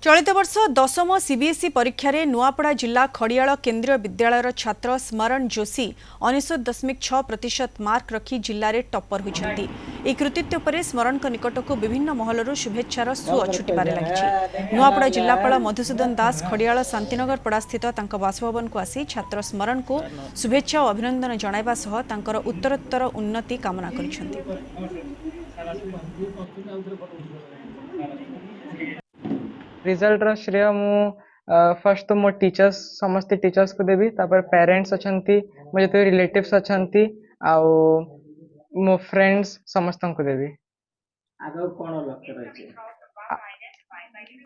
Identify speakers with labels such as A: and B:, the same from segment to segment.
A: चलित वर्ष दशम सीबीएसई परीक्षा रे नुआपड़ा जिला खड़ियाल केन्द्रीय विद्यालय छात्र स्मरण जोशी 99.6% मार्क रखी जिले में टप्पर होती। यह कृतित्व पर स्मरण निकट को विभिन्न महलू शुभेच्छार सुଅ छुटिबार लगी। नुआपड़ा जिलापाल मधुसूदन दास खड़ियाल शांतिनगर पड़ा स्थित बासभवन को आसी छात्र स्मरण को शुभेच्छा और अभिनंदन जणाइबा सह तांकर उत्तरोत्तर उन्नति कामना करिसेंति।
B: रिजल्ट रो श्रेय मु फर्स्ट तो मो टीचर्स समस्त टीचर्स को देवी तापर पेरेंट्स अछंती मो जते रिलेटिव्स अछंती आउ मो फ्रेंड्स समस्त को देवी।
C: आगो कोन लक्ष्य रहछि?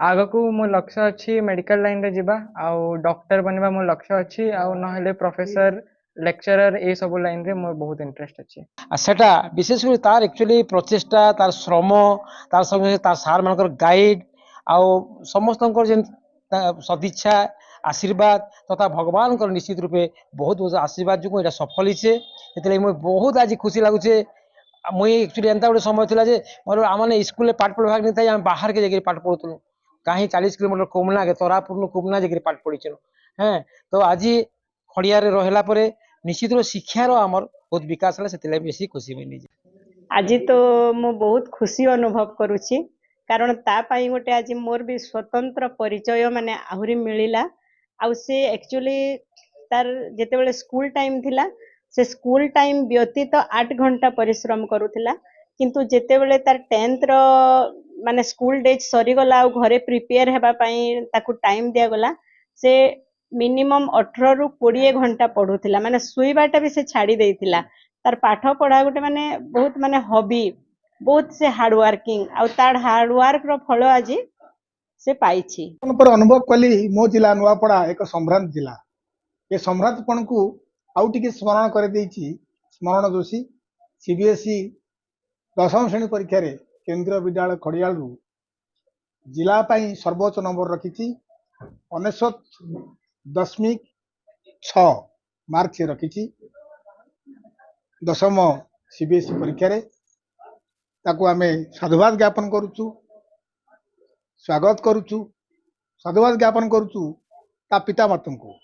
B: आगो को मो लक्ष्य अछि मेडिकल लाइन रे जिबा आउ डॉक्टर बनबा मो लक्ष्य अछि आउ नहले प्रोफेसर लेक्चरर ए सब लाइन रे मो बहुत इंटरेस्ट अछि।
C: सेटा विशेष कर तार एक्चुअली प्रचेष्टा तार श्रम तार संगे तार सार मानकर गाइड आउ समस्त सदिच्छा आशीर्वाद तथा भगवान निश्चित रूपे बहुत बहुत आशीर्वाद जो ये सफल होते मुझे बहुत आज खुशी लगुचे। मुझे एक्चुअली एंता गोटे समय था मोर आम स्कूल पाठ पढ़ाक नहीं था बाहर के जाकर पाठ पढ़ुलु कहीं 40 किलोमीटर कोमना के तरापुर कोमना जाकर पाठ पढ़ी हाँ तो आज खड़िया रहा निश्चित रूप शिक्षार आमर बहुत विकास है बेसी खुशी मिली।
D: आज तो मु बहुत खुशी अनुभव करुछि कारण तापाई गोटे आज मोर भी स्वतंत्र परिचय माने आहुरी मिलिला। आउ से एक्चुअली तार जेतेबेले स्कूल टाइम थिला से स्कूल टाइम व्यतीत 8 घंटा परिश्रम करुथिला किंतु जेतेबेले तार 10th रो माने स्कूल डेज सरी गला आ घरे प्रिपेयर हेबा पई ताकू टाइम दिया गला से मिनिमम 18 रु 20 घंटा पढुथिला माने सुईबाटा भी से छाड़ी देथिला। तार पाठ पढ़ा गोटे माने बहुत माने हॉबी बहुत से हार्ड वर्किंग आ तार हार्ड वर्क रो फल आज से पाइछि।
E: पर अनुभव कली मो जिला नुआपड़ा एक सम्भ्रांत जिला ये सम्भ्रांतपण को आउ टिके स्मरण कर देछि। स्मरण जोशी सीबीएसई दशम श्रेणी परीक्षा रे केंद्रीय विद्यालय खड़ियाल रु जिला पाई सर्वोच्च नंबर रखिछि 99.6 मार्क से रखिछि। दशम सीबीएसई परीक्षा रे ताकू आमे साधुवाद ज्ञापन करुचु स्वागत करुचु साधुवाद ज्ञापन करुचु ता पिता माता को।